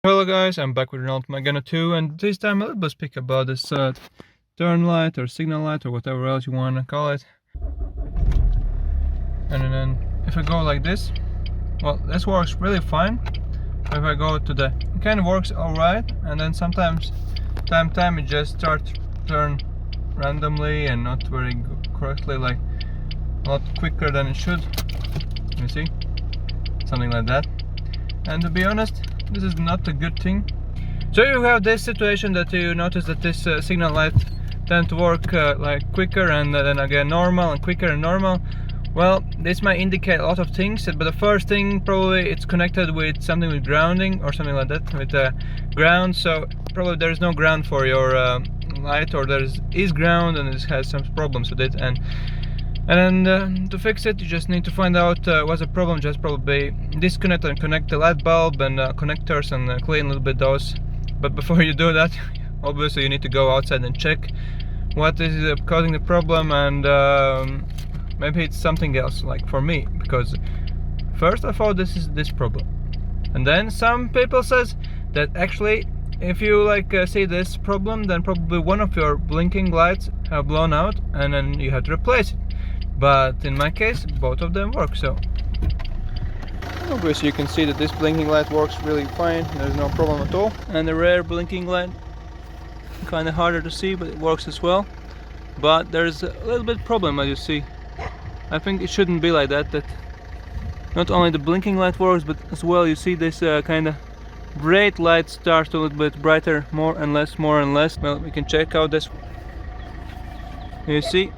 Hello guys, I'm back with Renault Megane II, and this time a little bit speak about this turn light or signal light or whatever else you want to call it. And then if I go like this, well, this works really fine. If I go to the, it kind of works alright, and then sometimes time it just starts turn randomly and not very correctly, like a lot quicker than it should. You see, something like that. And to be honest, this is not a good thing. So you have this situation that you notice that this signal light tend to work like quicker and then again normal and quicker and normal. Well, this might indicate a lot of things, but the first thing, probably it's connected with something with grounding or something like that, with ground. So probably there is no ground for your light, or there is ground and it has some problems with it. And then to fix it, you just need to find out what's the problem. Just probably disconnect and connect the light bulb and connectors and clean a little bit those. But before you do that, obviously you need to go outside and check what is causing the problem, and maybe it's something else, like for me, because first I thought this is this problem, and then some people says that actually if you see this problem, then probably one of your blinking lights have blown out and then you have to replace it. But in my case, both of them work, so obviously you can see that this blinking light works really fine. There's no problem at all. And the rear blinking light, kind of harder to see, but it works as well. But there's a little bit problem, as you see. I think it shouldn't be like that. That not only the blinking light works, but as well you see this kind of bright light starts a little bit brighter, more and less, more and less. Well, we can check out this. You see,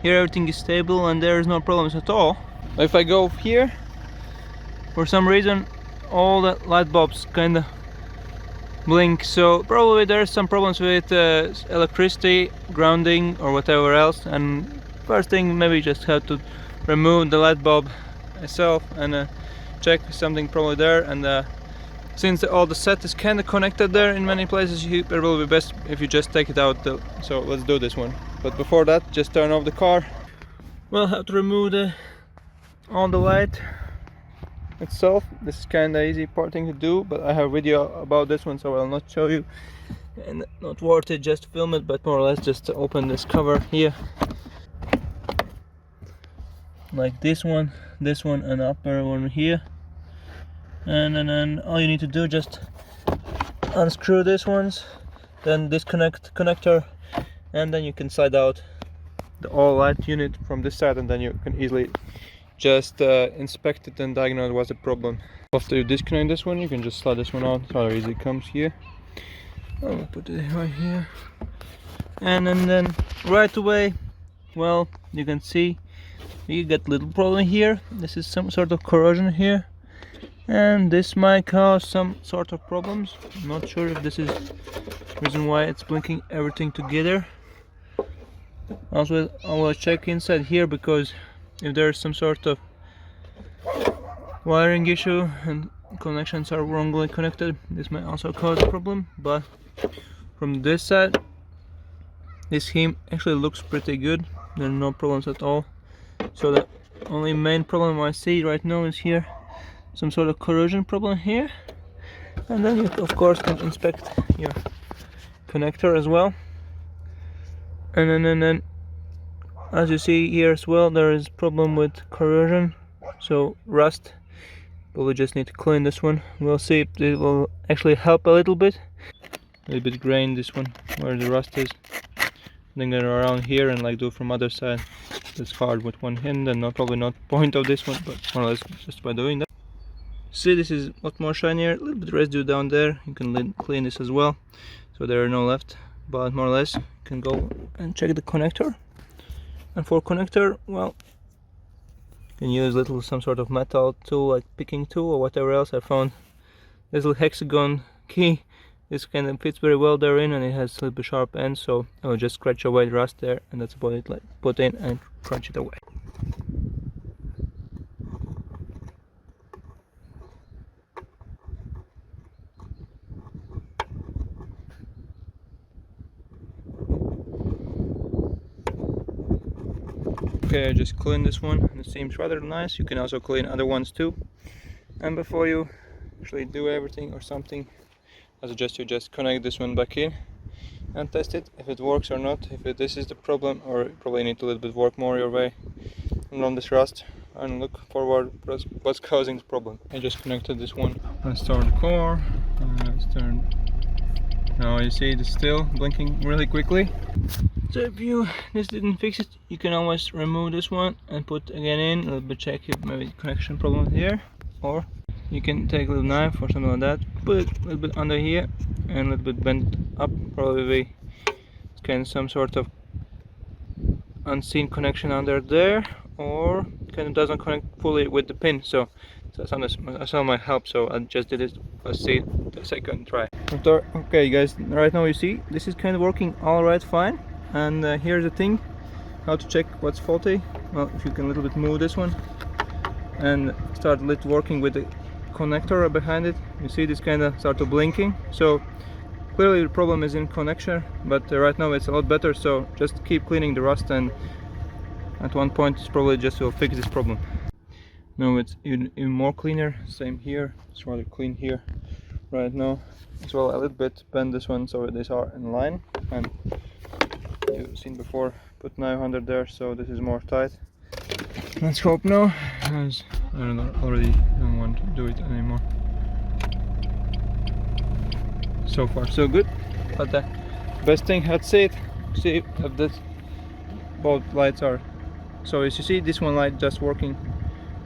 here everything is stable and there is no problems at all. If I go here, for some reason all the light bulbs kind of blink, so probably there's some problems with electricity, grounding or whatever else. And first thing, maybe just have to remove the light bulb itself and check something probably there. And since all the set is kind of connected there in many places, it will be best if you just take it out. So let's do this one. But before that, just turn off the car. We'll have to remove all the light itself. This is kind of easy thing to do, but I have a video about this one, so I'll not show you, and not worth it just film it, but more or less just open this cover here, like this one, and upper one here, and then all you need to do, just unscrew these ones, then disconnect connector, and then you can slide out the all light unit from this side, and then you can easily just inspect it and diagnose what's the problem. After you disconnect this one, you can just slide this one out. How easy it comes here. I'll put it right here, and then right away, well, you can see you get little problem here. This is some sort of corrosion here, and this might cause some sort of problems. I'm not sure if this is the reason why it's blinking everything together. Also, I will check inside here, because if there's some sort of wiring issue and connections are wrongly connected, this might also cause a problem. But from this side, this scheme actually looks pretty good. There are no problems at all. So the only main problem I see right now is here, some sort of corrosion problem here. And then you of course can inspect your connector as well. And then as you see here as well, there is problem with corrosion, so rust. But we just need to clean this one. We'll see if it will actually help a little bit. A little bit grain this one where the rust is. Then go around here and do from other side. It's hard with one hand, and probably not point of this one, but more or less just by doing that. See, this is a lot more shinier. A little bit residue down there. You can clean this as well, so there are no left. But more or less, you can go and check the connector. And for connector, well, you can use some sort of metal tool, like picking tool or whatever else. I found this little hexagon key. This kind of fits very well therein, and it has a little bit sharp end, so I will just scratch away the rust there, and that's about it. Put in and crunch it away. Okay, I just cleaned this one and it seems rather nice. You can also clean other ones too. And before you actually do everything or something, I suggest you just connect this one back in and test it if it works or not, if this is the problem, or you probably need to a little bit work more your way on this rust and look forward what's causing the problem. I just connected this one. Let's start the car and let's turn. Now you see it's still blinking really quickly. So if this didn't fix it, you can always remove this one and put again in, a little bit check if maybe connection problem here, or you can take a little knife or something like that, put it a little bit under here and a little bit bent up, probably it's kind of some sort of unseen connection under there, or kind of doesn't connect fully with the pin, so sometimes some might help, so I just did it. Let's see the second try. Okay guys, right now you see this is kind of working alright fine, and here's the thing how to check what's faulty. Well, if you can a little bit move this one and start working with the connector behind it, you see this kind of start to blinking, so clearly the problem is in connection, but right now it's a lot better, so just keep cleaning the rust and at one point it's probably just will fix this problem. Now it's even more cleaner, same here, it's rather clean here right now as well. A little bit bend this one so these are in line, and you've seen before put knife under there, so this is more tight. Let's hope now, as I already don't want to do it anymore. So far so good, but the best thing I'd say, see if this both lights are, so as you see this one light just working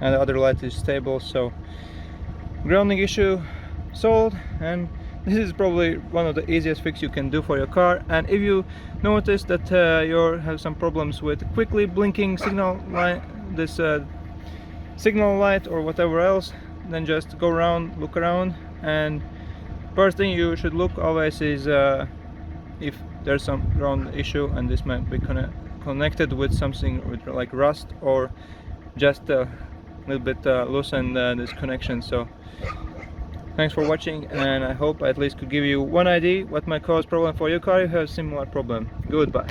and the other light is stable, so grounding issue solved, and this is probably one of the easiest fix you can do for your car. And if you notice that you have some problems with quickly blinking signal light, this signal light or whatever else, then just go around, look around, and first thing you should look always is if there's some ground issue, and this might be connected with something with like rust, or just a little bit loosen this connection. So thanks for watching, and I hope I at least could give you one idea what might cause problem for your car if you have a similar problem. Goodbye.